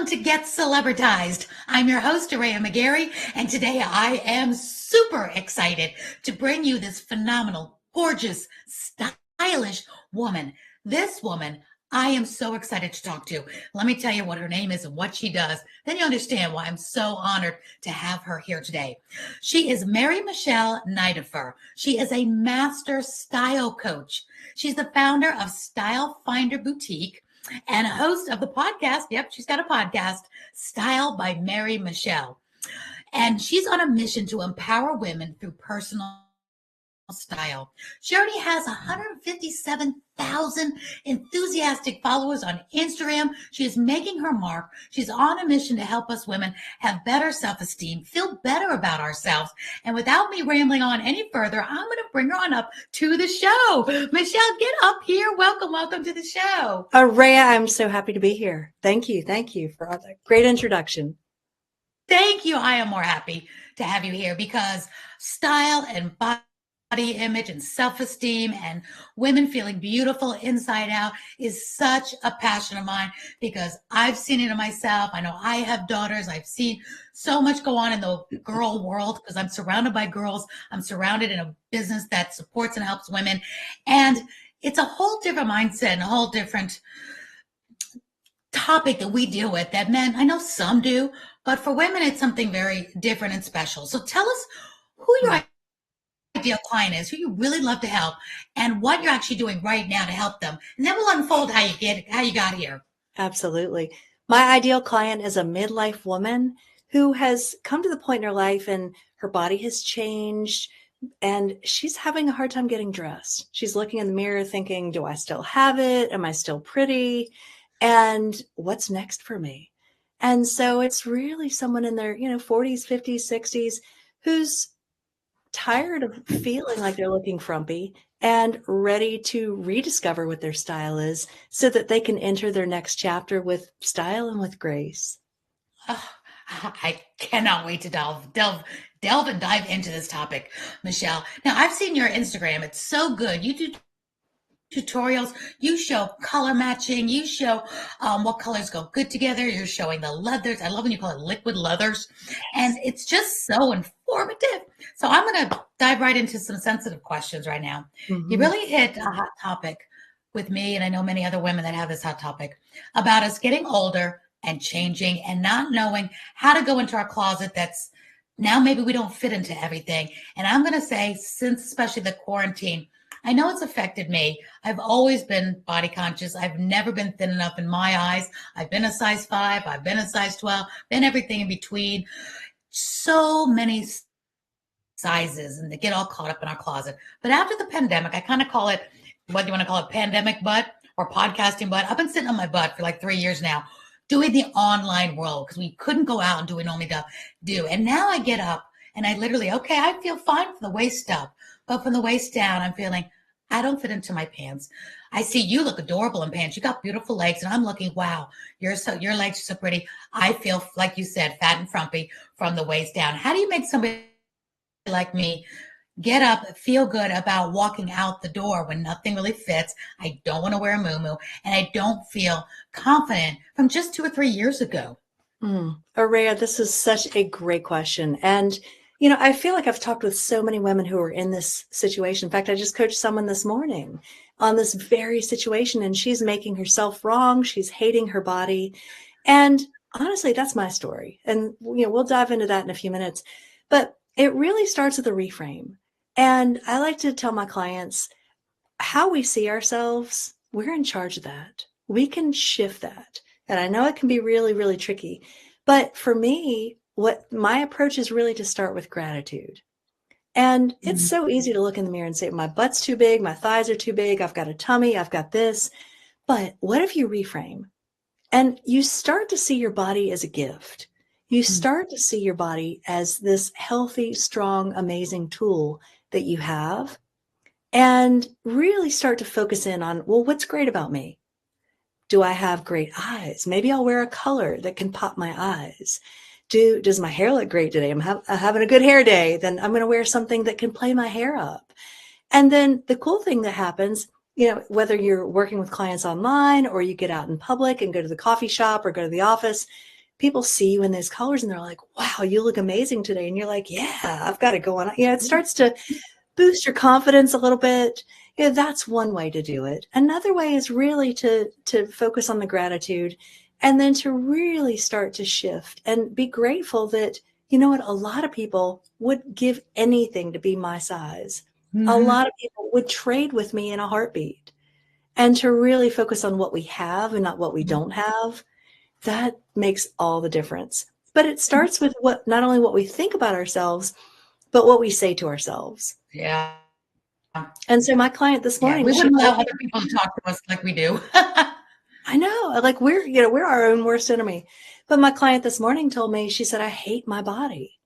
to Get Celebritized. I'm your host, Aurea McGarry, and today I am super excited to bring you this phenomenal, gorgeous, stylish woman. This woman I am so excited to talk to. Let me tell you what her name is and what she does. Then you understand why I'm so honored to have her here today. She is Michele Nidiffer. She is a master style coach. She's the founder of StyleFinder Boutique and a host of the podcast. Yep, she's got a podcast, Style by Michele. And she's on a mission to empower women through personal style. She already has 157,000 enthusiastic followers on Instagram. She is making her mark. She's on a mission to help us women have better self-esteem, feel better about ourselves. And without me rambling on any further, I'm going to bring her on up to the show. Michele, get up here. Welcome to the show. Aurea, I'm so happy to be here. Thank you for that great introduction. Thank you. I am more happy to have you here because style and body image and self-esteem and women feeling beautiful inside out is such a passion of mine because I've seen it in myself. I know I have daughters. I've seen so much go on in the girl world because I'm surrounded by girls. I'm surrounded in a business that supports and helps women. And it's a whole different mindset and a whole different topic that we deal with that men, I know some do, but for women, it's something very different and special. So tell us who your ideal client is, who you really love to help, and what you're actually doing right now to help them. And then we'll unfold how you got here. Absolutely. My ideal client is a midlife woman who has come to the point in her life and her body has changed and she's having a hard time getting dressed. She's looking in the mirror thinking, do I still have it? Am I still pretty? And what's next for me? And so it's really someone in their, 40s, 50s, 60s who's tired of feeling like they're looking frumpy and ready to rediscover what their style is so that they can enter their next chapter with style and with grace. Oh, I cannot wait to delve and dive into this topic, Michele. Now, I've seen your Instagram. It's so good. You do tutorials, you show color matching, you show what colors go good together, you're showing the leathers. I love when you call it liquid leathers, and it's just so informative. So I'm going to dive right into some sensitive questions right now. You really hit a hot topic with me, and I know many other women that have this hot topic about us getting older and changing and not knowing how to go into our closet that's now maybe we don't fit into everything. And I'm going to say, since especially the quarantine, I know it's affected me. I've always been body conscious. I've never been thin enough in my eyes. I've been a size 5. I've been a size 12, been everything in between. So many sizes, and they get all caught up in our closet. But after the pandemic, I kind of call it, whether you want to call it pandemic butt or podcasting butt, I've been sitting on my butt for like 3 years now, doing the online world because we couldn't go out and do what we normally do. And now I get up and I literally, okay, I feel fine from the waist up, but from the waist down, I'm feeling, I don't fit into my pants. I see you look adorable in pants. You got beautiful legs. And I'm looking, wow, your legs are so pretty. I feel, like you said, fat and frumpy from the waist down. How do you make somebody like me get up, feel good about walking out the door when nothing really fits? I don't want to wear a muumuu and I don't feel confident from just 2 or 3 years ago. Aurea, this is such a great question. And I feel like I've talked with so many women who are in this situation. In fact, I just coached someone this morning on this very situation, and she's making herself wrong. She's hating her body. And honestly, that's my story. And, we'll dive into that in a few minutes. But it really starts with a reframe. And I like to tell my clients how we see ourselves, we're in charge of that. We can shift that. And I know it can be really, really tricky. But for me, what my approach is really to start with gratitude. And it's so easy to look in the mirror and say, my butt's too big, my thighs are too big, I've got a tummy, I've got this. But what if you reframe and you start to see your body as a gift? You start to see your body as this healthy, strong, amazing tool that you have, and really start to focus in on, well, what's great about me? Do I have great eyes? Maybe I'll wear a color that can pop my eyes. Does my hair look great today? I'm having a good hair day. Then I'm going to wear something that can play my hair up. And then the cool thing that happens, whether you're working with clients online or you get out in public and go to the coffee shop or go to the office, people see you in those colors and they're like, wow, you look amazing today. And you're like, yeah, I've got it going on. It starts to boost your confidence a little bit. That's one way to do it. Another way is really to focus on the gratitude, and then to really start to shift and be grateful that, you know what, a lot of people would give anything to be my size. A Mm-hmm. lot of people would trade with me in a heartbeat. And to really focus on what we have and not what we don't have, that makes all the difference. But it starts with not only what we think about ourselves, but what we say to ourselves. Yeah. And so my client this Yeah. morning, We she wouldn't told allow me, other people to talk to us like we do. I know, like we're our own worst enemy. But my client this morning told me, she said, I hate my body.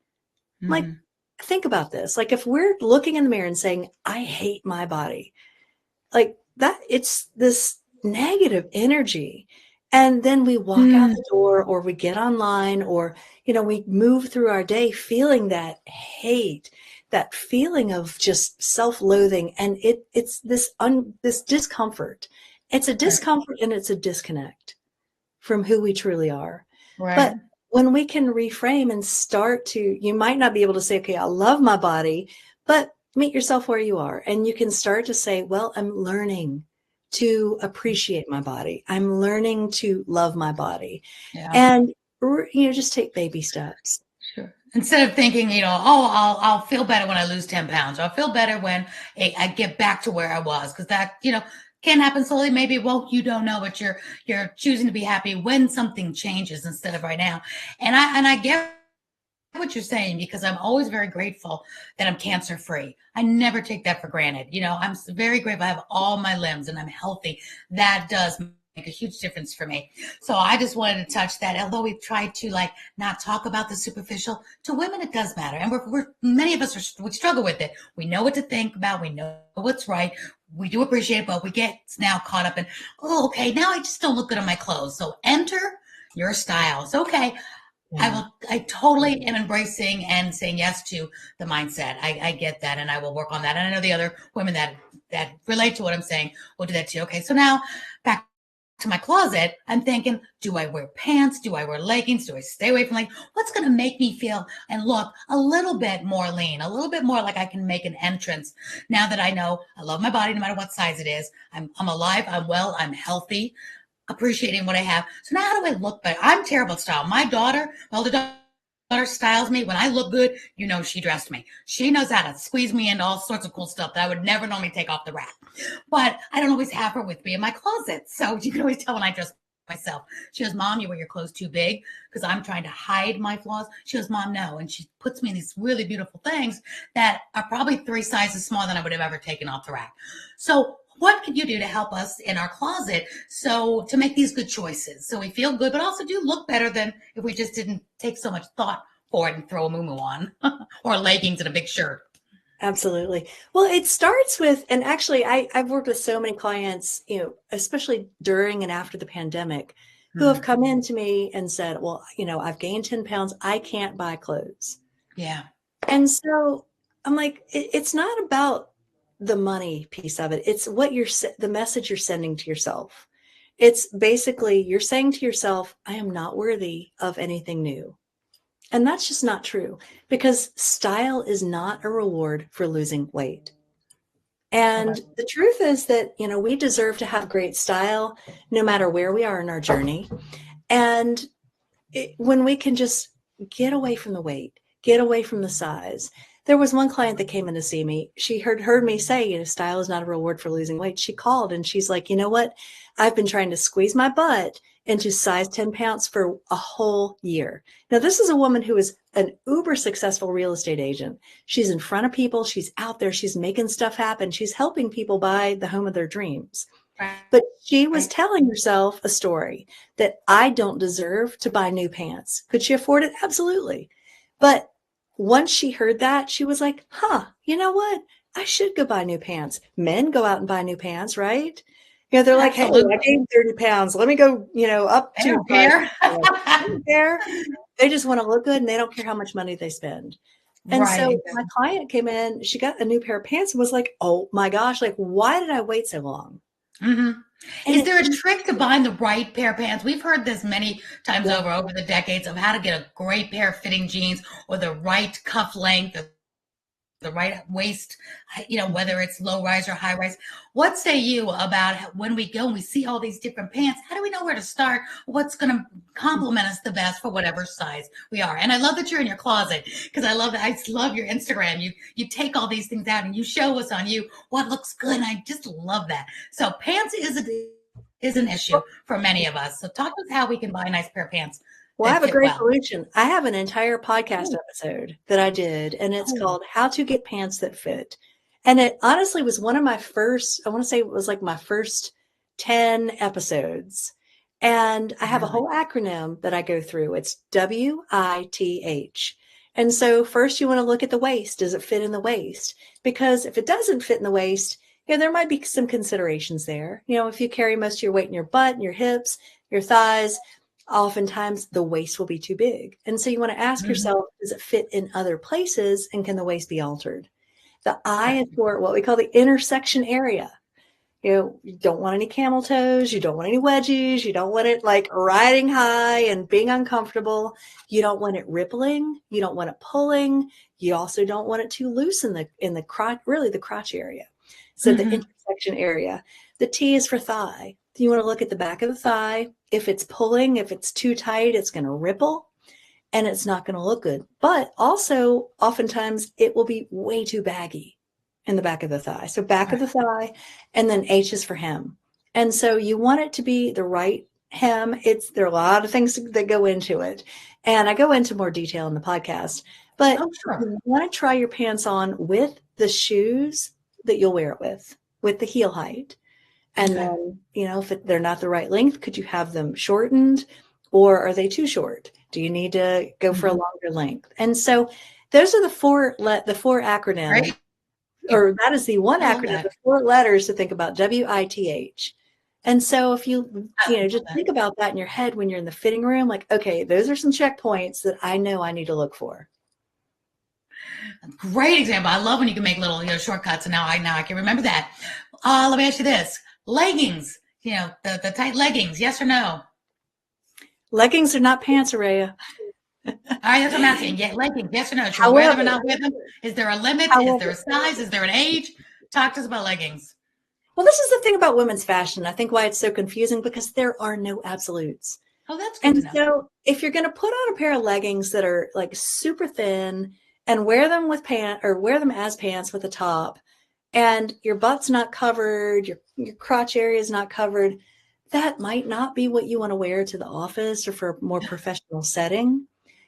Like, Mm-hmm. think about this. Like, if we're looking in the mirror and saying, I hate my body, like that, it's this negative energy. And then we walk out the door, or we get online, or, we move through our day feeling that hate, that feeling of just self-loathing. And it's this discomfort. It's a Right. discomfort, and it's a disconnect from who we truly are. Right. But when we can reframe and start to, you might not be able to say, okay, I love my body, but meet yourself where you are. And you can start to say, well, I'm learning to appreciate my body. I'm learning to love my body. Yeah. And, just take baby steps. Sure. Instead of thinking, oh, I'll feel better when I lose 10 pounds, or I'll feel better when I get back to where I was, because that, can happen slowly. Maybe it won't, you don't know, but you're choosing to be happy when something changes instead of right now. And I get what you're saying, because I'm always very grateful that I'm cancer free. I never take that for granted. I'm very grateful I have all my limbs and I'm healthy. That does make a huge difference for me. So I just wanted to touch that. Although we've tried to not talk about the superficial, to women it does matter, and we're many of us we struggle with it. We know what to think about. We know what's right. We do appreciate it, but we get now caught up in, oh, okay, now I just don't look good on my clothes. So enter your styles. Okay, Yeah. I totally am embracing and saying yes to the mindset. I get that, and I will work on that. And I know the other women that relate to what I'm saying will do that too. Okay, so now back to my closet, I'm thinking, do I wear pants? Do I wear leggings? Do I stay away from leggings? What's going to make me feel and look a little bit more lean, a little bit more like I can make an entrance now that I know I love my body no matter what size it is. I'm alive, I'm well, I'm healthy, appreciating what I have. So now how do I look better? I'm terrible at style. My older daughter styles me. When I look good, she dressed me. She knows how to squeeze me into all sorts of cool stuff that I would never normally take off the rack. But I don't always have her with me in my closet. So you can always tell when I dress myself. She goes, Mom, you wear your clothes too big, because I'm trying to hide my flaws. She goes, Mom, no. And she puts me in these really beautiful things that are probably 3 sizes smaller than I would have ever taken off the rack. So what can you do to help us in our closet to make these good choices so we feel good, but also do look better than if we just didn't take so much thought for it and throw a muumuu on or leggings and a big shirt? Absolutely. Well, it starts with, and actually I've worked with so many clients, especially during and after the pandemic, who have come in to me and said, well, I've gained 10 pounds. I can't buy clothes. Yeah. And so I'm like, it's not about the money piece of it. It's the message you're sending to yourself. It's basically, you're saying to yourself, I am not worthy of anything new. And that's just not true, because style is not a reward for losing weight. And the truth is that, we deserve to have great style no matter where we are in our journey. And when we can just get away from the weight, get away from the size. There was one client that came in to see me. She heard me say, style is not a reward for losing weight. She called and she's like, you know what? I've been trying to squeeze my butt into size 10 pounds for a whole year. Now, this is a woman who is an uber successful real estate agent. She's in front of people. She's out there. She's making stuff happen. She's helping people buy the home of their dreams. But she was telling herself a story that I don't deserve to buy new pants. Could she afford it? Absolutely. But once she heard that, she was like, you know what? I should go buy new pants. Men go out and buy new pants, right? They're like, hey, I gained 30 pounds. Let me go, up They to don't care. They don't care. They just want to look good, and they don't care how much money they spend. And Right. so my client came in, she got a new pair of pants and was like, oh my gosh, like, why did I wait so long? Mm-hmm. And Is there a trick to buying the right pair of pants? We've heard this many times yeah, over the decades of how to get a great pair of fitting jeans or the right cuff length, the right waist, whether it's low rise or high rise. What say you about when we go and we see all these different pants? How do we know where to start? What's going to complement us the best for whatever size we are? And I love that you're in your closet because I love your Instagram. You take all these things out and you show us on you what looks good. And I just love that. So pants is an issue for many of us. So talk to us how we can buy a nice pair of pants well, I that have a fit great well. solution. I have an entire podcast Ooh. episode that I did, and it's Oh, called How to Get Pants That Fit. And it honestly was one of my first, I want to say it was like my first 10 episodes. And I have a really? whole acronym that I go through. It's WITH. And so first you want to look at the waist. Does it fit in the waist? Because if it doesn't fit in the waist, there might be some considerations there. If you carry most of your weight in your butt and your hips, your thighs, oftentimes the waist will be too big. And so you want to ask Mhm. yourself, does it fit in other places and can the waist be altered? The I Okay. is for what we call the intersection area. You don't want any camel toes. You don't want any wedgies. You don't want it like riding high and being uncomfortable. You don't want it rippling. You don't want it pulling. You also don't want it too loose in the crotch, really the crotch area. So the Mhm. intersection area. The T is for thigh. You want to look at the back of the thigh. If it's pulling, if it's too tight, it's going to ripple and it's not going to look good. But also, oftentimes, it will be way too baggy in the back of the thigh. So, back of Right. the thigh, and then H is for hem. And so, you want it to be the right hem. There are a lot of things that go into it. And I go into more detail in the podcast. But Oh, sure. you want to try your pants on with the shoes that you'll wear it with the heel height. And Okay. then, if they're not the right length, could you have them shortened or are they too short? Do you need to go for a Mhm. longer length? And so those are the four acronyms, Great. or that is the one I love acronym, that. the four letters to think about, WITH. And so if I just love that. think about that in your head when you're in the fitting room, like, okay, those are some checkpoints that I know I need to look for. Great example. I love when you can make little shortcuts, and now I can remember that. Let me ask you this: leggings. The tight leggings. Yes or no? Leggings are not pants, Araya. All right, that's what I'm asking. Yeah, leggings. Yes or no? Should we wear them or However, not wear them? Is there a limit? Is there however, a size? Is there an age? Talk to us about leggings. well, this is the thing about women's fashion. I think why it's so confusing because there are no absolutes. Oh, that's good to And know. so if you're going to put on a pair of leggings that are like super thin and wear them with pants or wear them as pants with a top and your butt's not covered, your crotch area is not covered, that might not be what you want to wear to the office or for a more professional setting.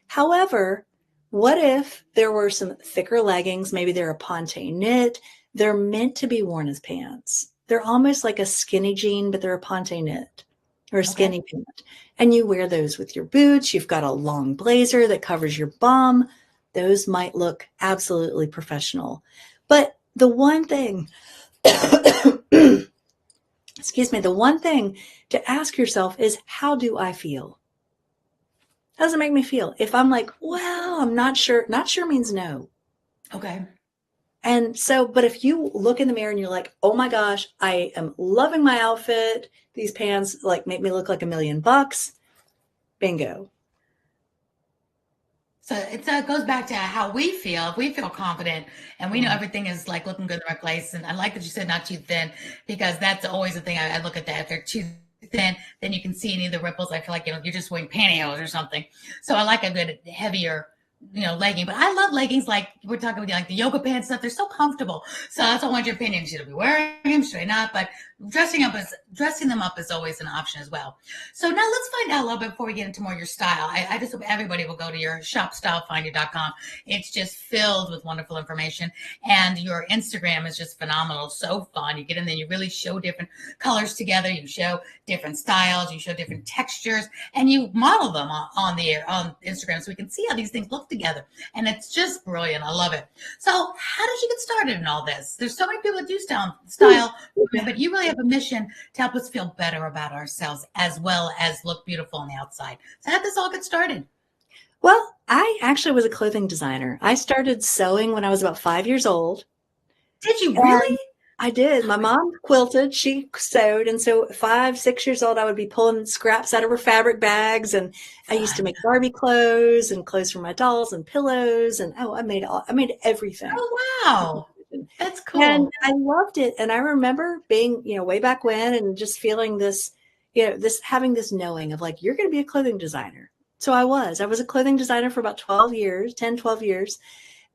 However, what if there were some thicker leggings? Maybe they're a ponte knit. They're meant to be worn as pants. They're almost like a skinny jean, but they're a ponte knit or a Okay. skinny pant. And you wear those with your boots. You've got a long blazer that covers your bum. Those might look absolutely professional. But the one thing, excuse me, the one thing to ask yourself is, how do I feel? How does it make me feel? If I'm like, well, I'm not sure means no. Okay. And so, but if you look in the mirror and you're like, oh my gosh, I am loving my outfit. These pants like make me look like $1,000,000. Bingo. So it goes back to how we feel. If we feel confident and we know Mm. everything is like looking good in the right place, and I like that you said not too thin because that's always the thing. I look at that. If they're too thin, then you can see any of the ripples. I feel like you're just wearing pantyhose or something. So I like a good heavier legging. But I love leggings like we're talking about like the yoga pants stuff. They're so comfortable. So that's I want your opinion. Should I be wearing them? Should I not? But dressing them up is always an option as well. So now let's find out a little bit before we get into more your style. I just hope everybody will go to your shop, stylefinder.com. It's just filled with wonderful information. And your Instagram is just phenomenal. So fun. You get in there, you really show different colors together. You show different styles. You show different textures. And you model them on the air, on Instagram so we can see how these things look together. And it's just brilliant. I love it. So how did you get started in all this? There's so many people that do style, but you really have a mission to help us feel better about ourselves as well as look beautiful on the outside. So how did this all get started? Well, I actually was a clothing designer. I started sewing when I was about 5 years old. Did you And really? I did. My mom quilted, she sewed. And so 5, 6 years old, I would be pulling scraps out of her fabric bags. And I used to Fun. make Barbie clothes and clothes for my dolls and pillows. And I made everything. Oh, wow. That's And cool. I loved it. And I remember being, way back when and just feeling this, having this knowing of like, you're going to be a clothing designer. So I was a clothing designer for about 12 years, 10, 12 years.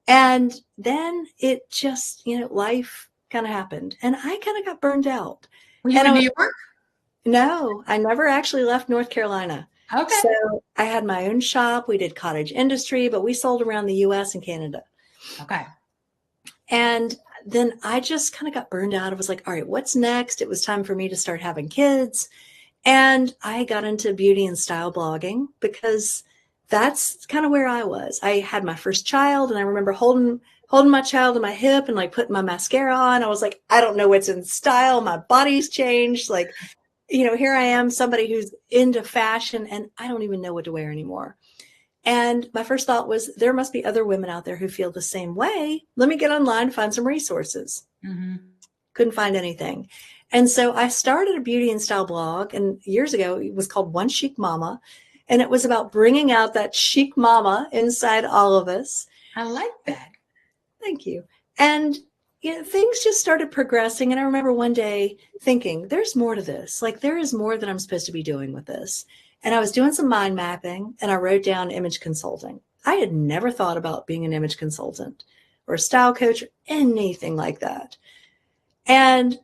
And then it just, life kind of happened and I kind of got burned out. Were you And in New York? no, I never actually left North Carolina. Okay. So I had my own shop. We did cottage industry, but we sold around the US and Canada. Okay. And then I just kind of got burned out. I was like, all right, what's next? It was time for me to start having kids. And I got into beauty and style blogging because that's kind of where I was. I had my first child and I remember holding my child in my hip and like putting my mascara on. I was like, I don't know what's in style. My body's changed. Like, here I am, somebody who's into fashion and I don't even know what to wear anymore. And my first thought was, there must be other women out there who feel the same way. Let me get online and find some resources. Mm-hmm. Couldn't find anything. And so I started a beauty and style blog. And years ago, it was called One Chic Mama. And it was about bringing out that chic mama inside all of us. I like that. Thank you. And things just started progressing. And I remember one day thinking, there's more to this. Like, there is more that I'm supposed to be doing with this. And I was doing some mind mapping and I wrote down image consulting. I had never thought about being an image consultant or a style coach or anything like that. And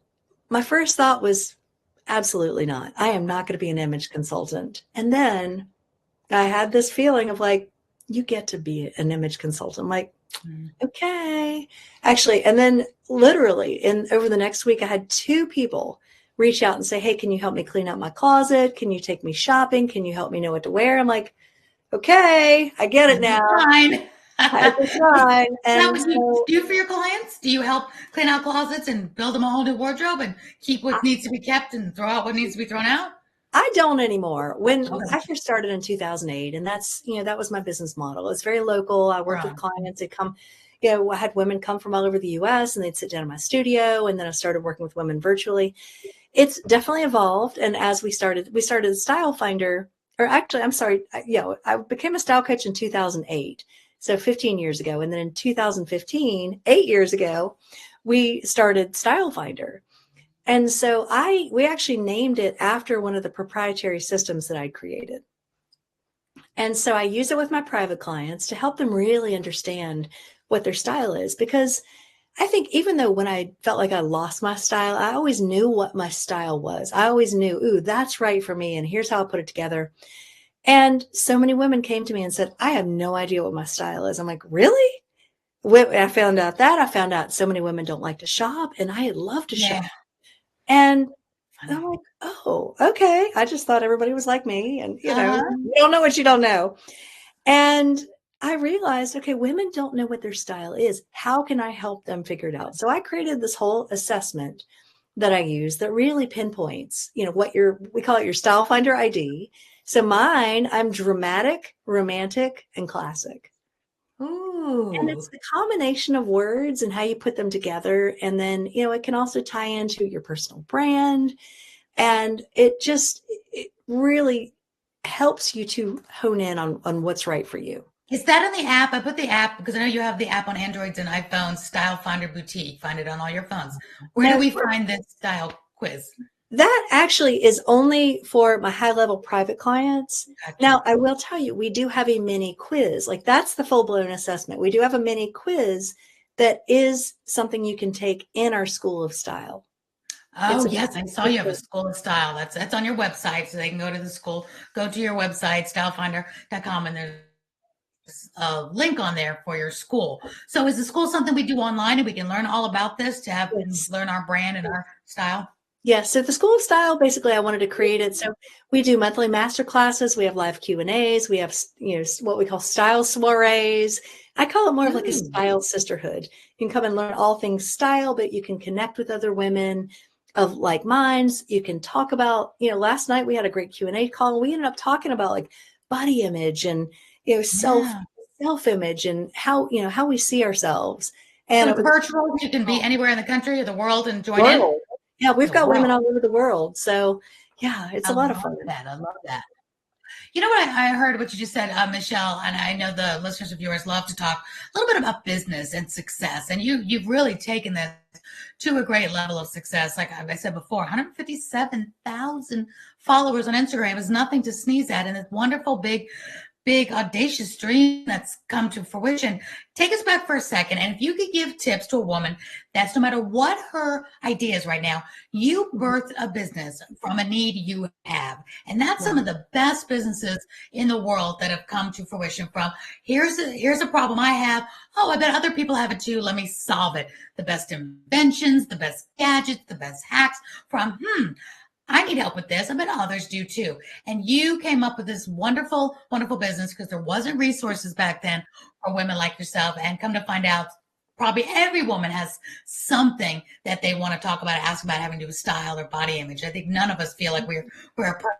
my first thought was, absolutely not. I am not going to be an image consultant. And then I had this feeling of like, you get to be an image consultant. I'm like, okay. Actually, and then literally over the next week, I had 2 people reach out and say, hey, can you help me clean out my closet? Can you take me shopping? Can you help me know what to wear? I'm like, okay, I get it now. Fine. I design. Is that And what you do for your clients? Do you help clean out closets and build them a whole new wardrobe and keep what needs to be kept and throw out what needs to be thrown out? I don't anymore. When Okay. I first started in 2008, and that's, that was my business model. It's very local. I worked with Right. clients. They come, I had women come from all over the US and they'd sit down in my studio. And then I started working with women virtually. It's definitely evolved. And as we started StyleFinder, or actually, I'm sorry. I became a style coach in 2008. So 15 years ago. And then in 2015, 8 years ago, we started StyleFinder. And so we actually named it after one of the proprietary systems that I created. And so I use it with my private clients to help them really understand what their style is. Because I think even though when I felt like I lost my style, I always knew what my style was. I always knew, ooh, that's right for me. And here's how I put it together. And so many women came to me and said, I have no idea what my style is. I'm like, really? When I found out so many women don't like to shop and I love to shop. And I'm like, oh, okay. I just thought everybody was like me. And, you don't know what you don't know. And I realized, okay, women don't know what their style is. How can I help them figure it out? So I created this whole assessment that I use that really pinpoints, we call it your StyleFinder ID. So mine, I'm dramatic, romantic, and classic. Ooh. And it's the combination of words and how you put them together. And then, it can also tie into your personal brand. And it really helps you to hone in on what's right for you. Is that in the app? I put the app because I know you have the app on Androids and iPhones, StyleFinder Boutique. Find it on all your phones. Where do we find this style quiz? That actually is only for my high-level private clients. Gotcha. Now, I will tell you, we do have a mini quiz. Like, that's the full-blown assessment. We do have a mini quiz that is something you can take in our School of Style. Oh, yes. I saw you have a School of Style. That's on your website. So they can go to the school, go to your website, stylefinder.com, and there's a link on there for your school. So is the school something we do online and we can learn all about this to learn our brand and our style? Yeah, so the School of Style, basically, I wanted to create it. So we do monthly master classes. We have live Q&As. We have, what we call style soirees. I call it more of like a style sisterhood. You can come and learn all things style, but you can connect with other women of like minds. You can talk about, last night we had a great Q&A call. And we ended up talking about like body image and, self-image and how we see ourselves. And So it it's was virtual. You can be anywhere in the country or the world and join in. world. Yeah, we've The got women world. all over the world. So yeah, it's I a lot of love fun. that. I love that. You know what I heard what you just said, Michelle, and I know the listeners of yours love to talk a little bit about business and success. And you've really taken this to a great level of success. Like I said before, 157,000 followers on Instagram is nothing to sneeze at, and it's wonderful, big audacious dream that's come to fruition. Take us back for a second, and if you could give tips to a woman that's no matter what her idea is right now, you birthed a business from a need you have, and that's some of the best businesses in the world that have come to fruition from here's a problem I have. Oh, I bet other people have it too. Let me solve it. The best inventions, the best gadgets, the best hacks from I need help with this. I bet others do too. And you came up with this wonderful, wonderful business because there wasn't resources back then for women like yourself. And come to find out, probably every woman has something that they want to talk about, ask about having to do with style or body image. I think none of us feel like we're perfect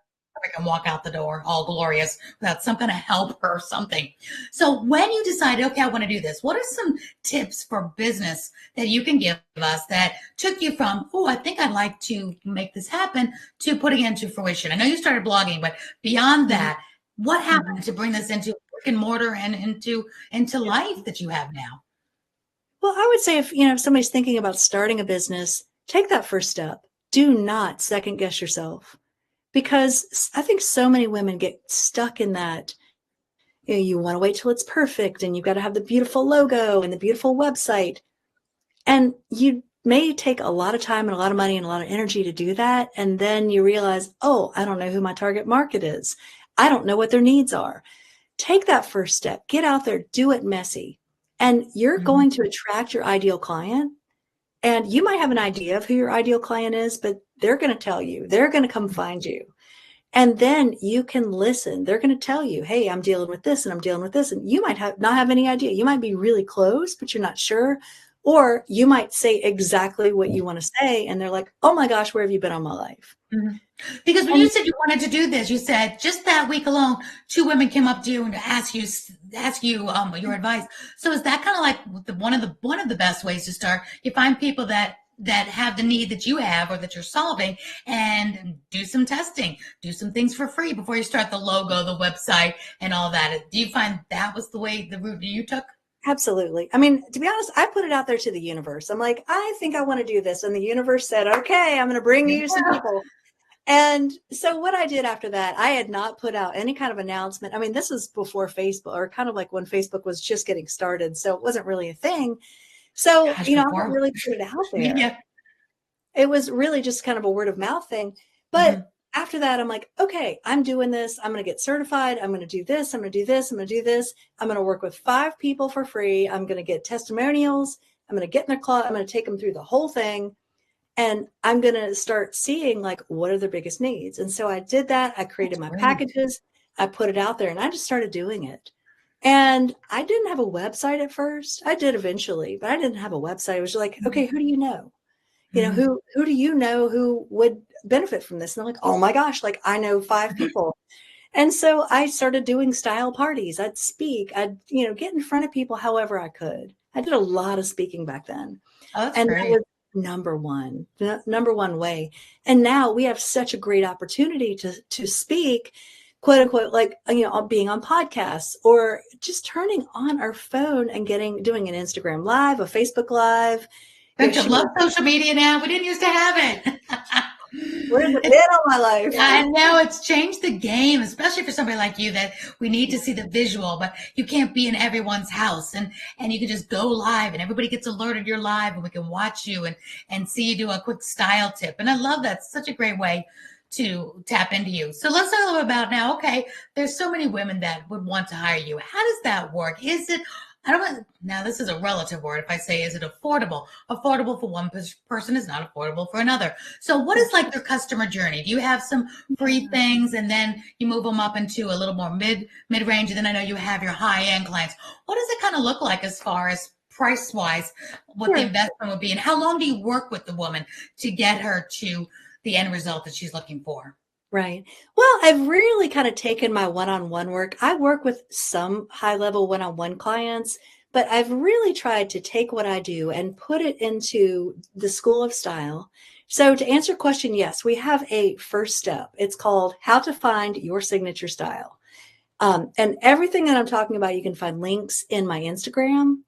and walk out the door all glorious without some kind of help or something. So when you decided, okay, I want to do this, what are some tips for business that you can give us that took you from, oh, I think I'd like to make this happen to putting it into fruition? I know you started blogging, but beyond that, what happened to bring this into brick and mortar and into life that you have now? Well, I would say if somebody's thinking about starting a business, take that first step. Do not second guess yourself, because I think so many women get stuck in that. You want to wait till it's perfect and you've got to have the beautiful logo and the beautiful website. And you may take a lot of time and a lot of money and a lot of energy to do that. And then you realize, oh, I don't know who my target market is. I don't know what their needs are. Take that first step, get out there, do it messy. And you're going to attract your ideal client. And you might have an idea of who your ideal client is, but they're going to tell you, they're going to come find you. And then you can listen. They're going to tell you, hey, I'm dealing with this and I'm dealing with this. And you might not have any idea. You might be really close, but you're not sure. Or you might say exactly what you want to say. And they're like, oh my gosh, where have you been all my life? Because when you said you wanted to do this, you said just that week alone, 2 women came up to you and ask you your advice. So is that kind of like one of the best ways to start? You find people that have the need that you have or that you're solving, and do some testing, do some things for free before you start the logo, the website, and all that. Do you find that was the route you took? Absolutely. I mean, to be honest, I put it out there to the universe. I'm like, I think I want to do this. And the universe said, okay, I'm going to bring you some people. And so what I did after that, I had not put out any kind of announcement. I mean, this was before Facebook, or kind of like when Facebook was just getting started. So it wasn't really a thing. So, I didn't really put it out there. Yeah. It was really just kind of a word of mouth thing. But after that, I'm like, okay, I'm doing this. I'm going to get certified. I'm going to do this. I'm going to do this. I'm going to do this. I'm going to work with 5 people for free. I'm going to get testimonials. I'm going to get in their closet. I'm going to take them through the whole thing. And I'm going to start seeing like, what are their biggest needs? And so I did that. I created my packages. I put it out there and I just started doing it. And I didn't have a website at first. I did eventually, but I didn't have a website. It was like, okay, who do you know? Who do you know who would benefit from this? And I'm like, oh my gosh, like I know 5 people. And so I started doing style parties. I'd speak, I'd, get in front of people however I could. I did a lot of speaking back then. Oh, that's and great. that was number one way. And now we have such a great opportunity to speak, quote unquote, like, being on podcasts or just turning on our phone and doing an Instagram live, a Facebook live. Don't you love social media now? We didn't used to have it. Where's it been all my life? I know it's changed the game, especially for somebody like you that we need to see the visual, but you can't be in everyone's house and you can just go live and everybody gets alerted you're live and we can watch you and see you do a quick style tip. And I love that. It's such a great way to tap into you. So let's talk a little about now, okay, there's so many women that would want to hire you. How does that work? Is it, now this is a relative word. If I say, is it affordable? Affordable for one person is not affordable for another. So what is like their customer journey? Do you have some free things and then you move them up into a little more mid-range? And then I know you have your high-end clients. What does it kind of look like as far as price-wise, what the investment would be? And how long do you work with the woman to get her to the end result that she's looking for? Right. Well, I've really kind of taken my one-on-one work. I work with some high-level one-on-one clients, but I've really tried to take what I do and put it into the School of Style. So to answer your question, yes, we have a first step. It's called How to Find Your Signature Style. And everything that I'm talking about, you can find links in my Instagram.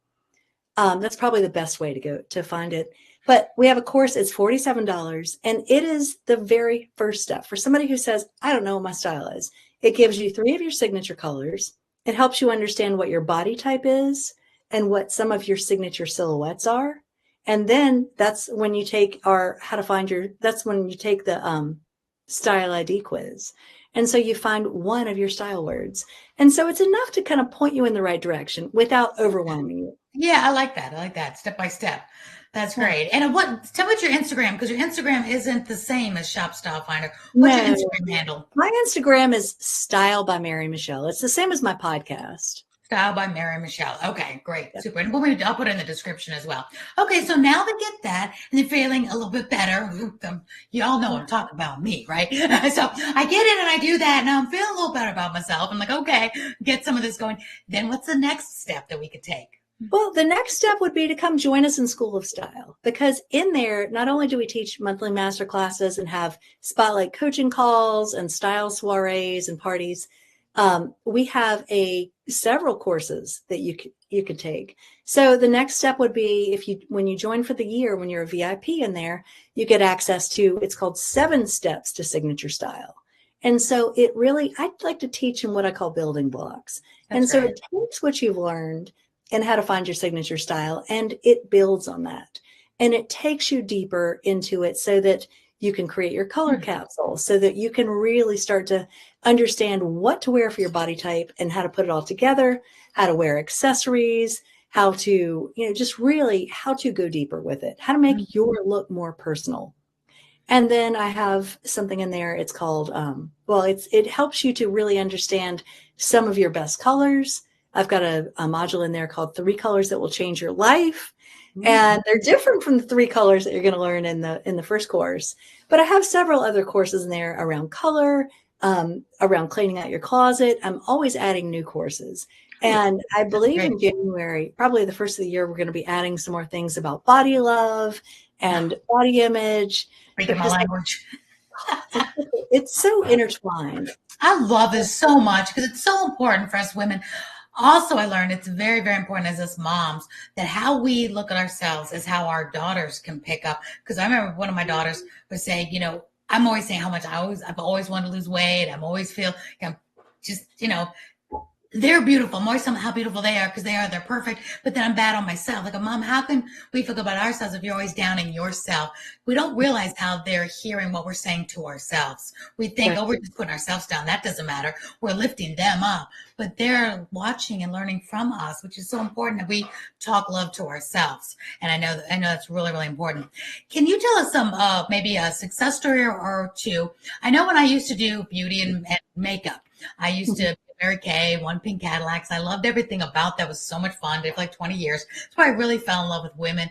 That's probably the best way to go to find it. But we have a course, it's $47, and it is the very first step for somebody who says, I don't know what my style is. It gives you 3 of your signature colors. It helps you understand what your body type is and what some of your signature silhouettes are. And then that's when you take that's when you take the style ID quiz. And so you find one of your style words. And so it's enough to kind of point you in the right direction without overwhelming you. Yeah, I like that. I like that. Step by step. That's great. And tell me what your Instagram, because your Instagram isn't the same as Shop Style Finder. What's your No, Instagram handle? my Instagram is Style by Mary Michele. It's the same as my podcast. Style by Mary Michele. Okay, great. Yep. Super. And I'll put it in the description as well. Okay, so now to get that and then feeling a little bit better, you all know I'm talking about me, right? So I get in and I do that and I'm feeling a little better about myself. I'm like, okay, get some of this going. Then what's the next step that we could take? Well, the next step would be to come join us in School of Style, because in there, not only do we teach monthly master classes and have spotlight coaching calls and style soirees and parties, we have several courses that you could take. So the next step would be when you join for the year, when you're a VIP in there, you get access to, it's called 7 Steps to Signature Style. And so I'd like to teach them what I call building blocks. And so it takes what you've learned and how to find your signature style, and it builds on that. And it takes you deeper into it so that you can create your color capsule, so that you can really start to understand what to wear for your body type and how to put it all together, how to wear accessories, how to, just really how to go deeper with it, how to make your look more personal. And then I have something in there. It's called, it helps you to really understand some of your best colors. I've got a module in there called 3 Colors That Will Change Your Life. And they're different from the 3 colors that you're going to learn in the first course. But I have several other courses in there around color, around cleaning out your closet. I'm always adding new courses. And I believe in January, probably the first of the year, we're going to be adding some more things about body love and body image. Speaking my language. It's so intertwined. I love this so much because it's so important for us women. Also, I learned it's very, very important as us moms that how we look at ourselves is how our daughters can pick up. Because I remember one of my daughters would say, I'm always saying how much I've always wanted to lose weight. I'm always they're beautiful. I'm always telling them how beautiful they are because they're perfect. But then I'm bad on myself. Like, Mom, how can we feel good about ourselves if you're always downing yourself? We don't realize how they're hearing what we're saying to ourselves. We think, we're just putting ourselves down. That doesn't matter. We're lifting them up. But they're watching and learning from us, which is so important that we talk love to ourselves. And I know that's really, really important. Can you tell us some, maybe a success story or two? I know when I used to do beauty and makeup, I used to Mary Kay, One Pink Cadillacs. I loved everything about that. It was so much fun. Did for like 20 years. That's why I really fell in love with women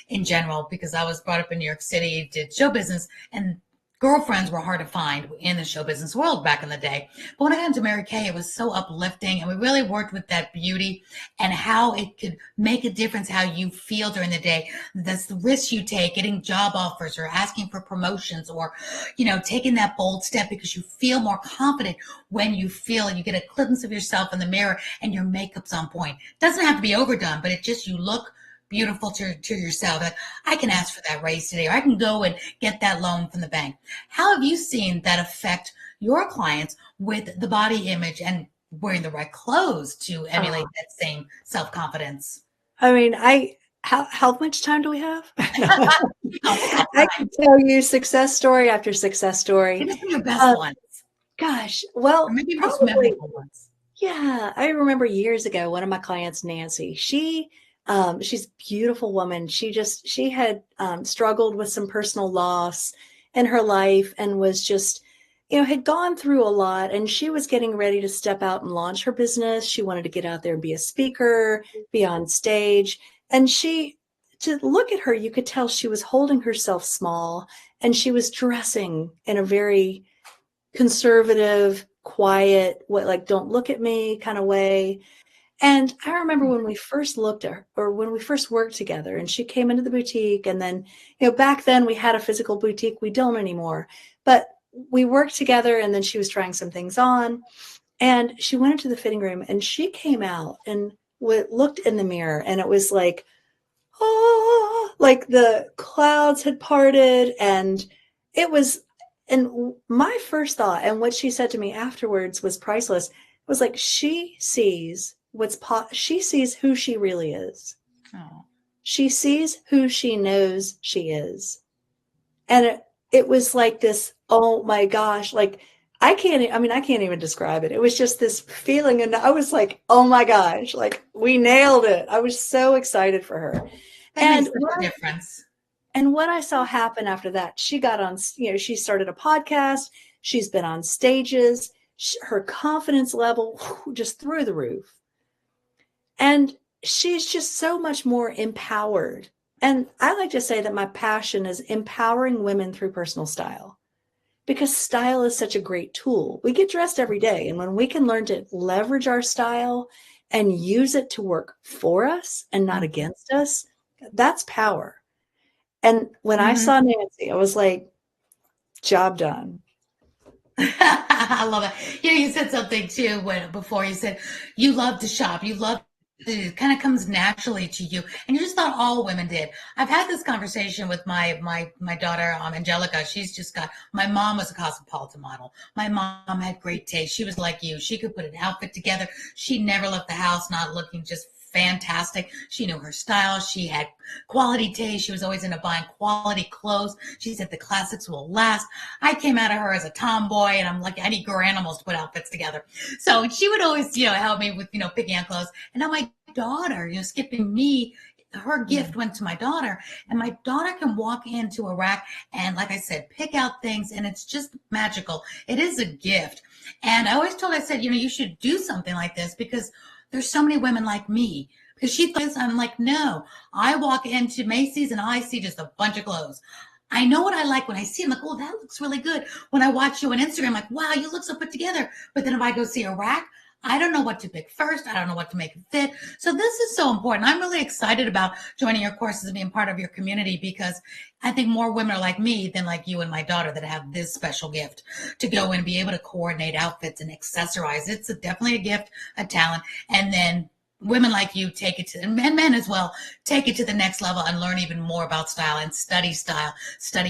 in general, because I was brought up in New York City, did show business, and girlfriends were hard to find in the show business world back in the day. But when I got into Mary Kay, it was so uplifting, and we really worked with that beauty and how it could make a difference how you feel during the day. That's the risks you take, getting job offers or asking for promotions, or taking that bold step because you feel more confident when you feel you get a glimpse of yourself in the mirror and your makeup's on point. It doesn't have to be overdone, but you look beautiful to yourself. Like, I can ask for that raise today, or I can go and get that loan from the bank. How have you seen that affect your clients with the body image and wearing the right clothes to emulate that same self-confidence? I mean, how much time do we have? I can tell you success story after success story. Give us your best ones. Gosh, well, or maybe most probably, memorable ones. Yeah, I remember years ago, one of my clients, Nancy, she's a beautiful woman. She had struggled with some personal loss in her life and was just, had gone through a lot, and she was getting ready to step out and launch her business. She wanted to get out there and be a speaker, be on stage. And to look at her, you could tell she was holding herself small, and she was dressing in a very conservative, quiet, like, don't look at me kind of way. And I remember when we first looked at her, or when we first worked together, and she came into the boutique, and then, back then we had a physical boutique. We don't anymore, but we worked together, and then she was trying some things on, and she went into the fitting room, and she came out and looked in the mirror, and it was like, oh, like the clouds had parted, and it was, and my first thought, and what she said to me afterwards was priceless. It was like, she sees she sees who she really is. Oh. She sees who she knows she is. And it was like this, oh my gosh, like I can't even describe it. It was just this feeling. And I was like, oh my gosh, like we nailed it. I was so excited for her. That makes such a difference. And what I saw happen after that, she got on, she started a podcast. She's been on stages. Her confidence level just through the roof. And she's just so much more empowered. And I like to say that my passion is empowering women through personal style, because style is such a great tool. We get dressed every day. And when we can learn to leverage our style and use it to work for us and not against us, that's power. And when I saw Nancy, I was like, job done. I love it. You said something too before you said you love to shop. You love it kind of comes naturally to you, and you just thought all women did. I've had this conversation with my daughter, Angelica. She's just got, my mom was a cosmopolitan model. My mom had great taste. She was like you. She could put an outfit together. She never left the house not looking just fantastic. She knew her style. She had quality taste. She was always into buying quality clothes. She said the classics will last. I came out of her as a tomboy, and I'm like, I need animals to put outfits together. So she would always, help me with, picking out clothes. And now my daughter, skipping me, her gift went to my daughter, and my daughter can walk into a rack and, like I said, pick out things, and it's just magical. It is a gift. And I always told her, I said, you should do something like this, because there's so many women like me. Because she thinks, I'm like, no, I walk into Macy's and I see just a bunch of clothes. I know what I like when I see them, like, oh, that looks really good. When I watch you on Instagram, like, wow, you look so put together. But then if I go see a rack, I don't know what to pick first. I don't know what to make it fit. So this is so important. I'm really excited about joining your courses and being part of your community, because I think more women are like me than like you and my daughter that have this special gift to go and be able to coordinate outfits and accessorize. It's definitely a gift, a talent. And then women like you take it to, and men as well, take it to the next level and learn even more about style and study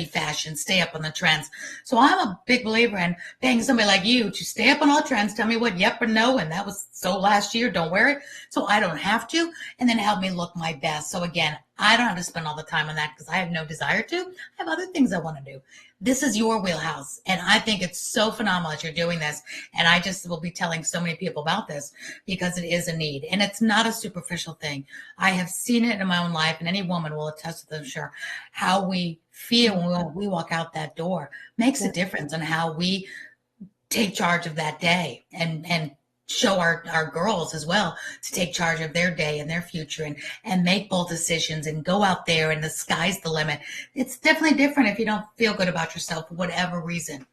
fashion, stay up on the trends. So I'm a big believer in paying somebody like you to stay up on all trends, tell me what yep or no, and that was so last year, don't wear it, so I don't have to, and then help me look my best. So again, I don't have to spend all the time on that because I have no desire to. I have other things I want to do. This is your wheelhouse, and I think it's so phenomenal that you're doing this, and I just will be telling so many people about this because it is a need, and it's not a superficial thing. I have seen it in my own life, and any woman will attest to this, sure, how we feel when we walk out that door makes a difference on how we take charge of that day and show our girls as well to take charge of their day and their future and make bold decisions and go out there, and the sky's the limit. It's definitely different if you don't feel good about yourself for whatever reason.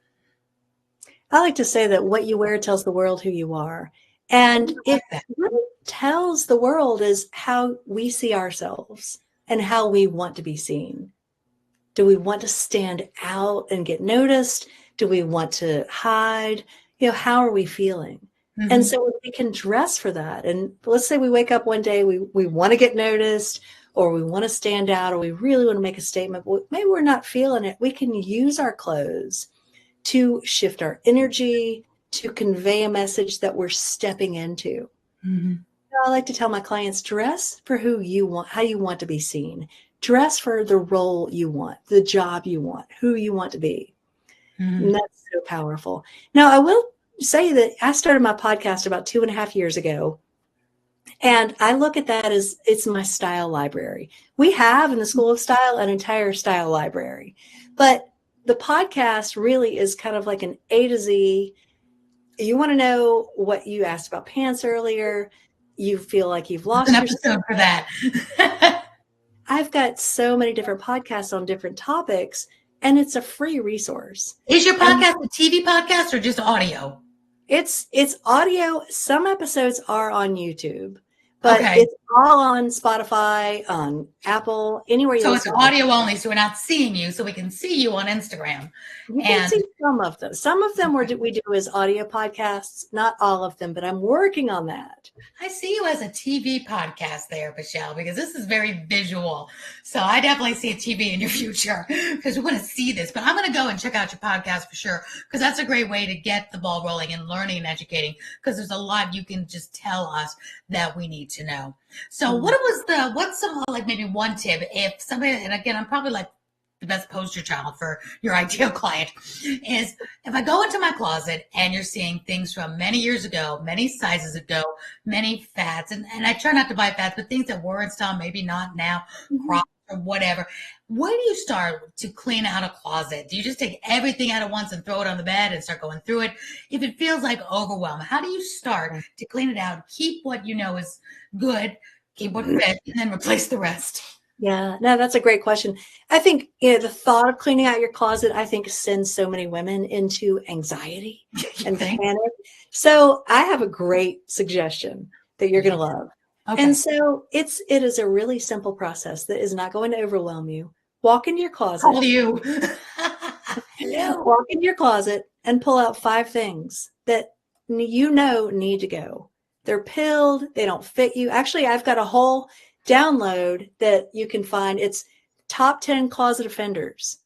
I like to say that what you wear tells the world who you are. And it really tells the world is how we see ourselves and how we want to be seen. Do we want to stand out and get noticed? Do we want to hide? How are we feeling? And so we can dress for that. And let's say we wake up one day, we want to get noticed, or we want to stand out, or we really want to make a statement, but maybe we're not feeling it. We can use our clothes to shift our energy, to convey a message that we're stepping into. I like to tell my clients, dress for who you want, how you want to be seen. Dress for the role you want, the job you want, who you want to be. And that's so powerful. Now, I will say that I started my podcast about 2.5 years ago. And I look at that as it's my style library. We have in the School of Style an entire style library. But the podcast really is kind of like an A to Z. You want to know what you asked about pants earlier. You feel like you've lost an episode for that. I've got so many different podcasts on different topics, and it's a free resource. Is your podcast a TV podcast or just audio? It's audio. Some episodes are on YouTube. but Okay. it's all on Spotify, on Apple, anywhere you So it's listen. audio only, so we're not seeing you, so we can see you on Instagram. You can And see some of them. Some of them we do as audio podcasts, not all of them, but I'm working on that. I see you as a TV podcast there, Michele, because this is very visual. So I definitely see a TV in your future because we want to see this. But I'm going to go and check out your podcast for sure, because that's a great way to get the ball rolling and learning and educating, because there's a lot you can just tell us that we need to know. So what's some, like, maybe one tip if somebody, and again, I'm probably like the best poster child for your ideal client, is if I go into my closet and you're seeing things from many years ago, many sizes ago, many fads, and I try not to buy fads, but things that were in style, maybe not now, crops or whatever. Where do you start to clean out a closet? Do you just take everything out at once and throw it on the bed and start going through it? If it feels like overwhelm, how do you start to clean it out, keep what you know is good, keep what fits, and then replace the rest? Yeah, no, that's a great question. I think the thought of cleaning out your closet, I think, sends so many women into anxiety and panic. So I have a great suggestion that you're going to love. Okay. And so it is a really simple process that is not going to overwhelm you. Walk into your closet. Call you. Walk into your closet and pull out 5 things that you know need to go. They're pilled. They don't fit you. Actually, I've got a whole download that you can find. It's top 10 closet offenders.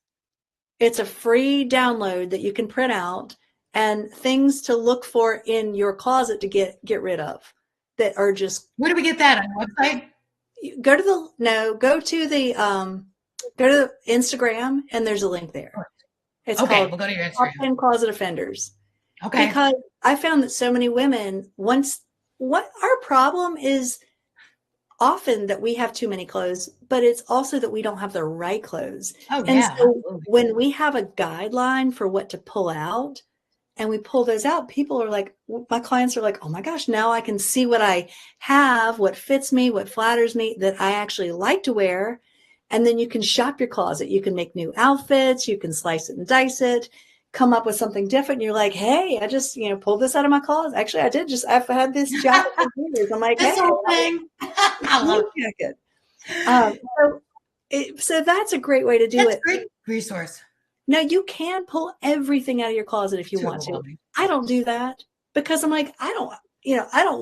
It's a free download that you can print out, and things to look for in your closet to get rid of that are just. Where do we get that, on your website? Go to the Instagram, and there's a link there. It's okay, called we'll go to your Instagram. Top 10 Closet Offenders. Okay. Because I found that so many women, what our problem is often that we have too many clothes, but it's also that we don't have the right clothes. Oh, and yeah. so when we have a guideline for what to pull out and we pull those out, people are like, my clients are like, oh my gosh, now I can see what I have, what fits me, what flatters me, that I actually like to wear. And then you can shop your closet. You can make new outfits. You can slice it and dice it, come up with something different. You're like, hey, I just, pulled this out of my closet. Actually, I've had this jacket for years. I'm like, this hey, whole thing. I love it. So that's a great way to do it. That's a great resource. Now, you can pull everything out of your closet if you want to. I don't do that because I'm like, I don't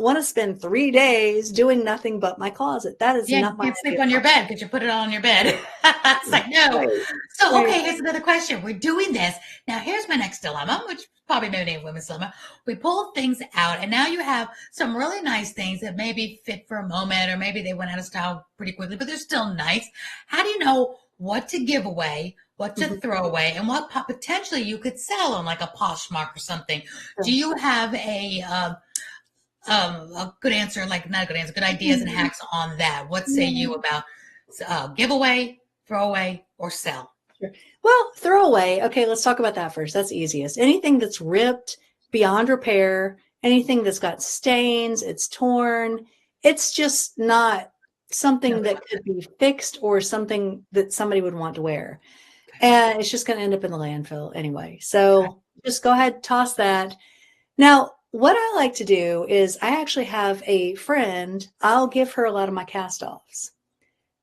want to spend 3 days doing nothing but my closet. That is not my. You can't sleep on your bed because you put it all on your bed. It's like, no. Right. So, okay, here's another question. We're doing this. Now, here's my next dilemma, which probably many women's dilemma. We pull things out, and now you have some really nice things that maybe fit for a moment, or maybe they went out of style pretty quickly, but they're still nice. How do you know what to give away, what to throw away, and what potentially you could sell on, like a Poshmark or something? Do you have a good answer, like not a good answer, good ideas and hacks on that? What say you about giveaway, throw away, or sell? Sure. Well, throw away. Okay, let's talk about that first. That's easiest. Anything that's ripped beyond repair, anything that's got stains, it's torn, it's just not something that could be fixed or something that somebody would want to wear. And it's just going to end up in the landfill anyway. So just go ahead, toss that. Now, what I like to do is I actually have a friend, I'll give her a lot of my cast-offs.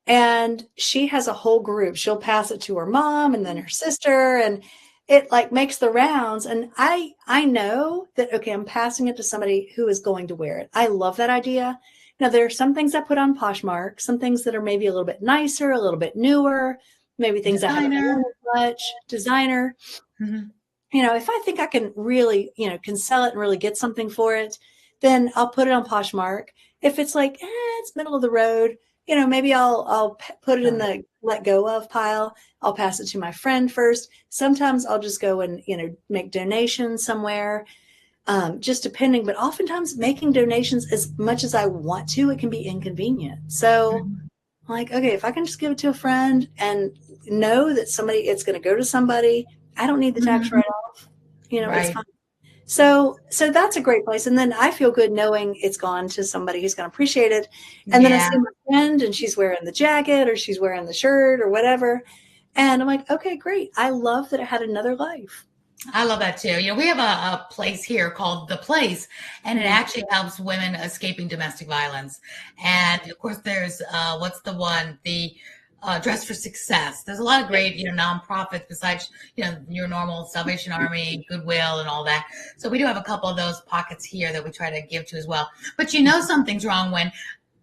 And she has a whole group. She'll pass it to her mom and then her sister, and it like makes the rounds. And I know that, okay, I'm passing it to somebody who is going to wear it. I love that idea. Now, there are some things I put on Poshmark, some things that are maybe a little bit nicer, a little bit newer, maybe things I haven't worn as much, designer. Mm-hmm. If I think I can really, can sell it and really get something for it, then I'll put it on Poshmark. If it's like, it's middle of the road, maybe I'll put it in the let go of pile. I'll pass it to my friend first. Sometimes I'll just go and, make donations somewhere, just depending. But oftentimes making donations, as much as I want to, it can be inconvenient. So I'm like, okay, if I can just give it to a friend and know that it's going to go to somebody, I don't need the tax write-off, it's fine. So that's a great place. And then I feel good knowing it's gone to somebody who's going to appreciate it. And then I see my friend and she's wearing the jacket or she's wearing the shirt or whatever. And I'm like, okay, great. I love that it had another life. I love that too. We have a place here called The Place, and it Mhm. actually helps women escaping domestic violence. And of course, there's what's the one? The Dress for Success. There's a lot of great, nonprofits besides, your normal Salvation Army, Goodwill, and all that. So we do have a couple of those pockets here that we try to give to as well. But something's wrong when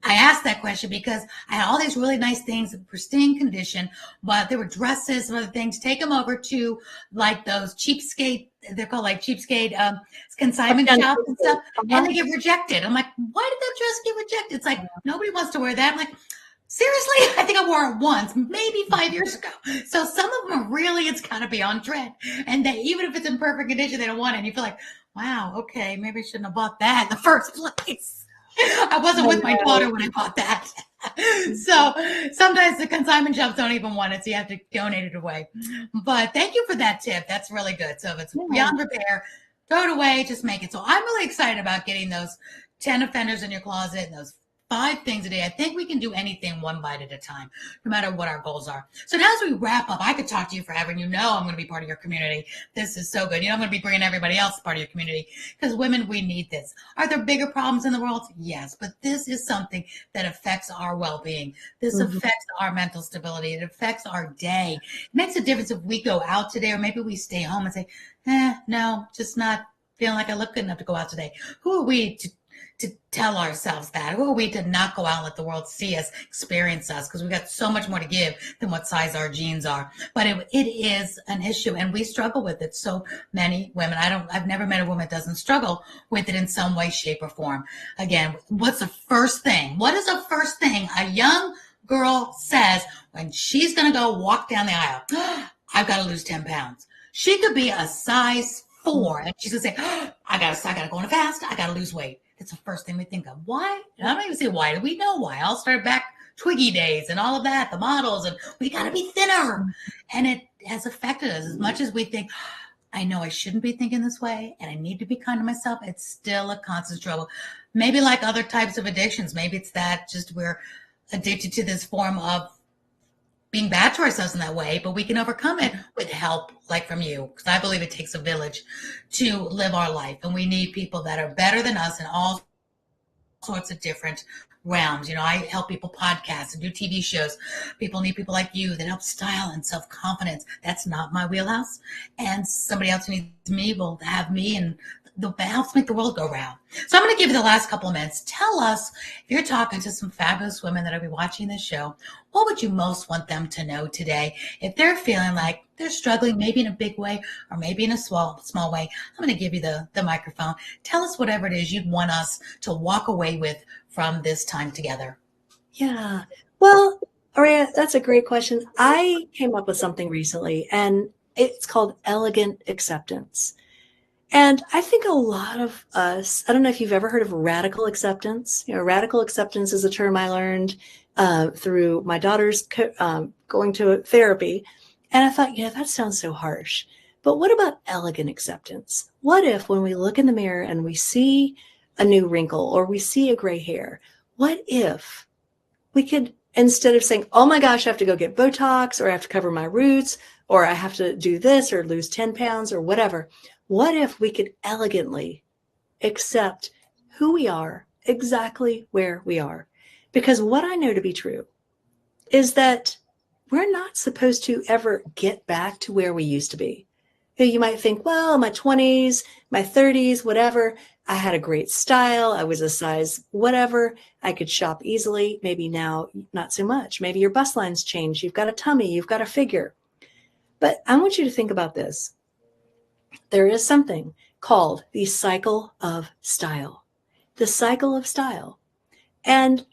I asked that question because I had all these really nice things in pristine condition, but there were dresses, some other things. Take them over to like those cheapskate, they're called like cheapskate consignment shops and stuff, and Uh-huh. they get rejected. I'm like, why did that dress get rejected? It's like, nobody wants to wear that. I'm like, seriously? I think I wore it once, maybe 5 years ago. So some of them are really, it's got to be on trend. And they, even if it's in perfect condition, they don't want it. And you feel like, wow, okay, maybe I shouldn't have bought that in the first place. I wasn't with my daughter when I bought that. So sometimes the consignment shops don't even want it, so you have to donate it away. But thank you for that tip. That's really good. So if it's Yeah. beyond repair, throw it away, just make it. So I'm really excited about getting those 10 offenders in your closet and those 5 things a day. I think we can do anything one bite at a time, no matter what our goals are. So now as we wrap up, I could talk to you forever, and I'm going to be part of your community. This is so good. I'm going to be bringing everybody else part of your community because women, we need this. Are there bigger problems in the world? Yes, but this is something that affects our well-being. This Mhm. affects our mental stability. It affects our day. It makes a difference if we go out today or maybe we stay home and say, no, just not feeling like I look good enough to go out today. Who are we to tell ourselves that? Who are we to not go out and let the world see us, experience us? Because we got so much more to give than what size our jeans are. But it is an issue, and we struggle with it. So many women. I've never met a woman that doesn't struggle with it in some way, shape, or form. Again, what's the first thing? What is the first thing a young girl says when she's going to go walk down the aisle? I've got to lose 10 pounds. She could be a size 4, and she's going to say, I gotta go on a fast. I gotta lose weight. That's the first thing we think of. Why? I don't even say why. Do we know why? I'll start back Twiggy days and all of that, the models, and we gotta be thinner. And it has affected us as much as we think, I know I shouldn't be thinking this way and I need to be kind to myself. It's still a constant struggle. Maybe like other types of addictions, maybe it's that just we're addicted to this form of being bad to ourselves in that way, but we can overcome it with help like from you. Because I believe it takes a village to live our life. And we need people that are better than us in all sorts of different realms. I help people podcast and do TV shows. People need people like you that help style and self-confidence. That's not my wheelhouse. And somebody else who needs me will have me, and that helps make the world go round. So I'm going to give you the last couple of minutes. Tell us, if you're talking to some fabulous women that will be watching this show, what would you most want them to know today? If they're feeling like they're struggling, maybe in a big way or maybe in a small way, I'm going to give you the microphone. Tell us whatever it is you'd want us to walk away with from this time together. Yeah. Well, Aurea, that's a great question. I came up with something recently, and it's called elegant acceptance. And I think a lot of us, I don't know if you've ever heard of radical acceptance. Radical acceptance is a term I learned through my daughter's going to therapy. And I thought, that sounds so harsh. But what about elegant acceptance? What if when we look in the mirror and we see a new wrinkle or we see a gray hair, what if we could, instead of saying, oh my gosh, I have to go get Botox, or I have to cover my roots, or I have to do this or lose 10 pounds or whatever, what if we could elegantly accept who we are, exactly where we are? Because what I know to be true is that we're not supposed to ever get back to where we used to be. You might think, well, in my 20s, my 30s, whatever, I had a great style. I was a size whatever. I could shop easily. Maybe now, not so much. Maybe your bust lines change. You've got a tummy. You've got a figure. But I want you to think about this. There is something called the cycle of style. The cycle of style. And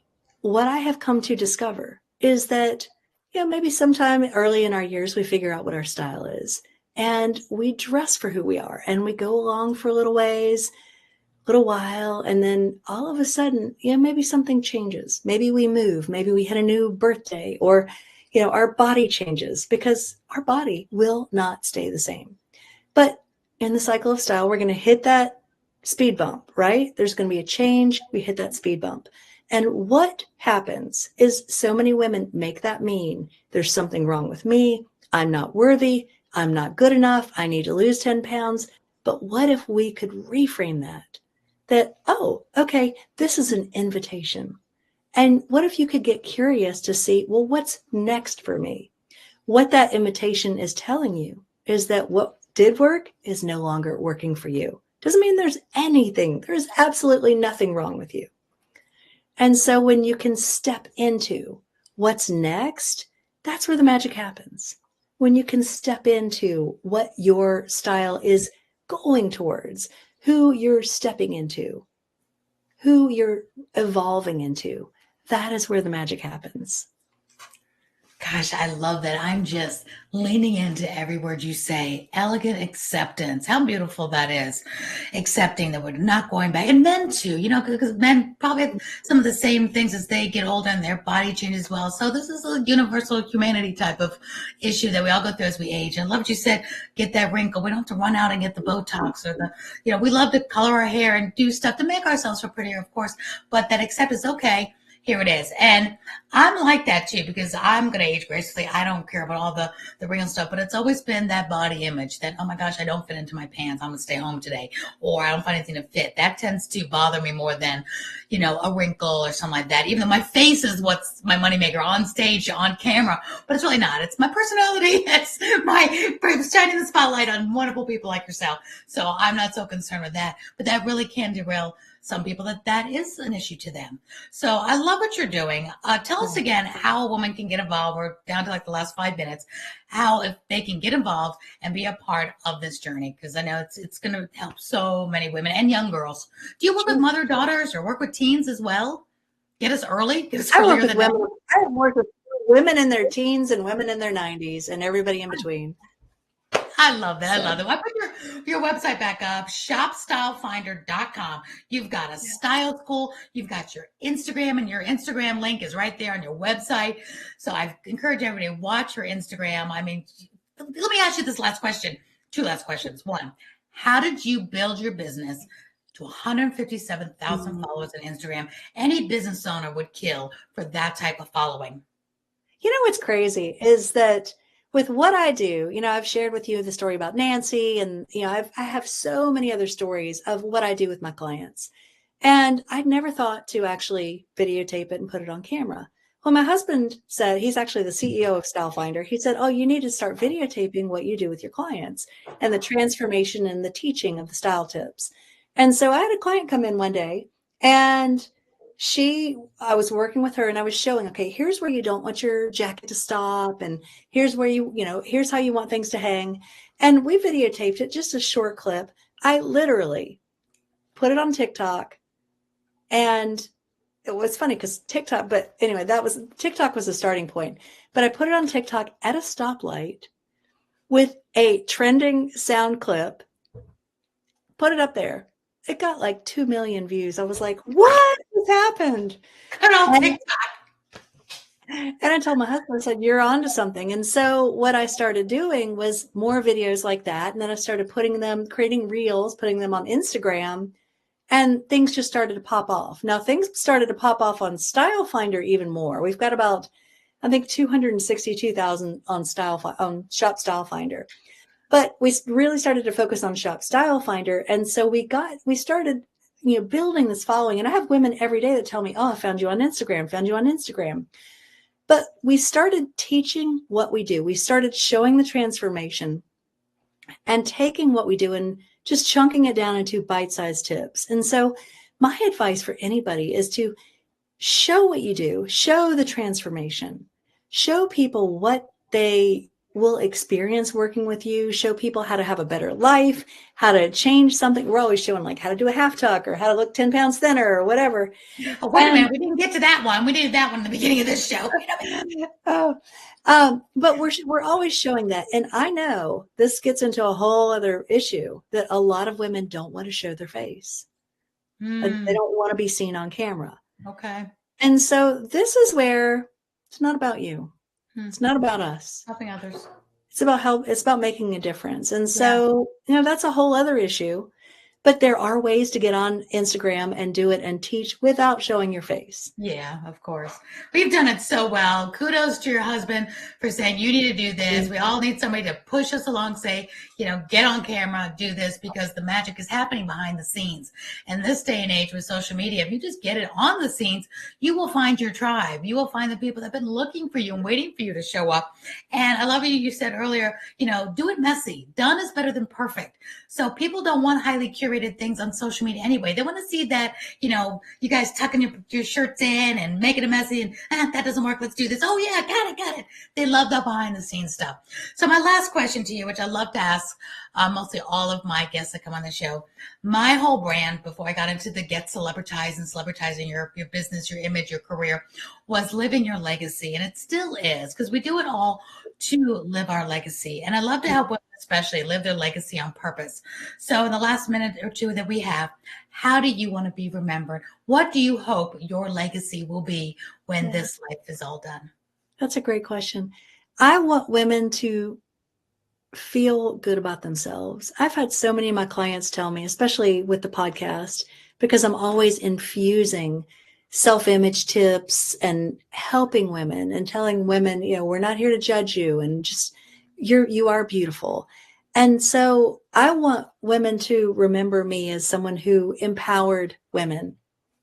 what I have come to discover is that, maybe sometime early in our years, we figure out what our style is. And we dress for who we are. And we go along for a little ways, little while, and then all of a sudden, maybe something changes. Maybe we move. Maybe we had a new birthday, or, our body changes, because our body will not stay the same. But in the cycle of style, we're going to hit that speed bump, right? There's going to be a change. We hit that speed bump. And what happens is so many women make that mean there's something wrong with me. I'm not worthy. I'm not good enough. I need to lose 10 pounds. But what if we could reframe that? That, oh, okay, this is an invitation. And what if you could get curious to see, well, what's next for me? What that invitation is telling you is that what did work is no longer working for you. Doesn't mean there's absolutely nothing wrong with you. And so when you can step into what's next, that's where the magic happens. When you can step into what your style is going towards, who you're stepping into, who you're evolving into, that is where the magic happens. Gosh, I love that. I'm just leaning into every word you say. Elegant acceptance. How beautiful that is. Accepting that we're not going back. And men too, because men probably have some of the same things as they get older and their body changes as well. So this is a universal humanity type of issue that we all go through as we age. And I love what you said, get that wrinkle. We don't have to run out and get the Botox or we love to color our hair and do stuff to make ourselves feel prettier, of course. But that acceptance, okay. Here it is. And I'm like that too, because I'm going to age gracefully. I don't care about all the real stuff, but it's always been that body image that, oh my gosh, I don't fit into my pants. I'm going to stay home today. Or I don't find anything to fit. That tends to bother me more than, a wrinkle or something like that. Even though my face is what's my moneymaker on stage, on camera, but it's really not. It's my personality. It's my shining the spotlight on wonderful people like yourself. So I'm not so concerned with that, but that really can derail some people that is an issue to them. So I love what you're doing. Tell us again how a woman can get involved. We're down to like the last 5 minutes. How if they can get involved and be a part of this journey, because I know it's going to help so many women and young girls. Do you work with mother daughters or work with teens as well? Get us early. Get us earlier than that. I work with women in their teens and women in their 90s and everybody in between. I love that. I love that. I put your website back up, shopstylefinder.com. You've got a style school. You've got your Instagram, and your Instagram link is right there on your website. So I encourage everybody to watch your Instagram. I mean, let me ask you this last question. 2 last questions. 1, how did you build your business to 157,000 followers on Instagram? Any business owner would kill for that type of following. What's crazy is that with what I do, I've shared with you the story about Nancy, and, I have so many other stories of what I do with my clients. And I'd never thought to actually videotape it and put it on camera. Well, my husband said, he's actually the CEO of StyleFinder. He said, oh, you need to start videotaping what you do with your clients and the transformation and the teaching of the style tips. And so I had a client come in one day, and I was working with her, and I was showing, okay, here's where you don't want your jacket to stop. And here's where here's how you want things to hang. And we videotaped it, just a short clip. I literally put it on TikTok, and it was funny because TikTok, but anyway, TikTok was the starting point, but I put it on TikTok at a stoplight with a trending sound clip, put it up there. It got like 2 million views. I was like, what has happened? And I told my husband, I said, you're onto something. And so what I started doing was more videos like that. And then I started creating reels, putting them on Instagram, and things just started to pop off. Now things started to pop off on StyleFinder even more. We've got about, I think, 262,000 on Shop StyleFinder. But we really started to focus on Shop StyleFinder. And so we started, building this following. And I have women every day that tell me, oh, I found you on Instagram. But we started teaching what we do. We started showing the transformation and taking what we do and just chunking it down into bite-sized tips. And so my advice for anybody is to show what you do, show the transformation, show people what they will experience working with you, show people how to have a better life, how to change something. We're always showing like how to do a half tuck or how to look 10 pounds thinner or whatever. Oh, wait a minute. We didn't get to that one. We did that one in the beginning of this show. But we're always showing that. And I know this gets into a whole other issue that a lot of women don't want to show their face. They don't want to be seen on camera. Okay. And so this is where it's not about you. It's not about us. Helping others. It's about help. It's about making a difference. And so, that's a whole other issue. but there are ways to get on Instagram and do it and teach without showing your face. Yeah, of course. We've done it so well. Kudos to your husband for saying you need to do this. We all need somebody to push us along, say, get on camera, do this, because the magic is happening behind the scenes. And this day and age with social media, if you just get it on the scenes, you will find your tribe. You will find the people that have been looking for you and waiting for you to show up. And I love you said earlier, do it messy. Done is better than perfect. So people don't want highly curated things on social media anyway. They want to see that, you guys tucking your shirts in and making it messy and that doesn't work. Let's do this. Oh yeah, got it. They love the behind the scenes stuff. So my last question to you, which I love to ask mostly all of my guests that come on the show, my whole brand before I got into the get celebritized and celebritizing your business, your image, your career, was living your legacy. And it still is, because we do it all to live our legacy. And I love to help women especially live their legacy on purpose. So in the last minute or two that we have, how do you want to be remembered? What do you hope your legacy will be when this life is all done? That's a great question. I want women to feel good about themselves. I've had so many of my clients tell me, especially with the podcast, because I'm always infusing self-image tips and helping women and telling women, we're not here to judge you, and just you are beautiful. And so I want women to remember me as someone who empowered women.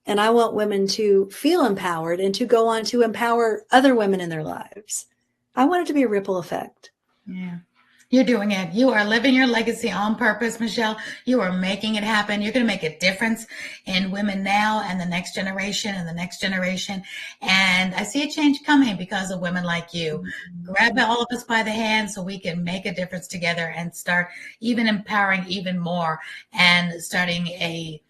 And I want women to feel empowered and to go on to empower other women in their lives. I want it to be a ripple effect. Yeah. You're doing it. You are living your legacy on purpose, Michele. You are making it happen. You're going to make a difference in women now and the next generation and the next generation. And I see a change coming because of women like you. Grab all of us by the hand so we can make a difference together and start even empowering even more and starting a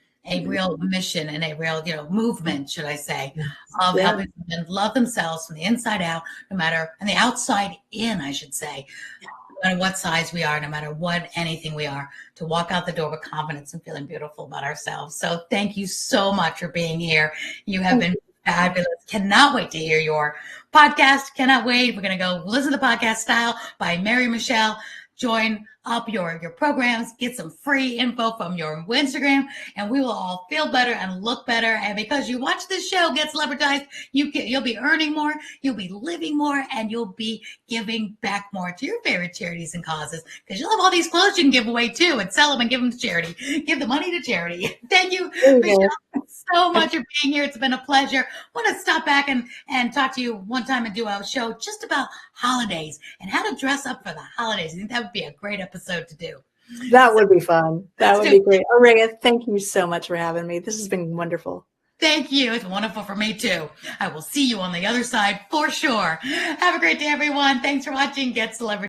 real mission and a real, movement, should I say, of helping women love themselves from the inside out, no matter, and the outside in, I should say. No matter what size we are, no matter what anything we are, to walk out the door with confidence and feeling beautiful about ourselves. So thank you so much for being here. You have been fabulous. Cannot wait to hear your podcast. Cannot wait. We're going to go listen to the podcast Style by Mary Michele. Join up your programs, get some free info from your Instagram, and we will all feel better and look better. And because you watch this show, Get Celebritized, you'll be earning more, you'll be living more, and you'll be giving back more to your favorite charities and causes, because you'll have all these clothes you can give away too and sell them and give them to charity. Give the money to charity. Thank you, Michele, so much for being here. It's been a pleasure. I want to stop back and talk to you one time and do a show just about holidays and how to dress up for the holidays. I think that would be a great episode to do. That would be fun. That would be great. Aurea, thank you so much for having me. This has been wonderful. Thank you. It's wonderful for me too. I will see you on the other side for sure. Have a great day, everyone. Thanks for watching Get Celebrity.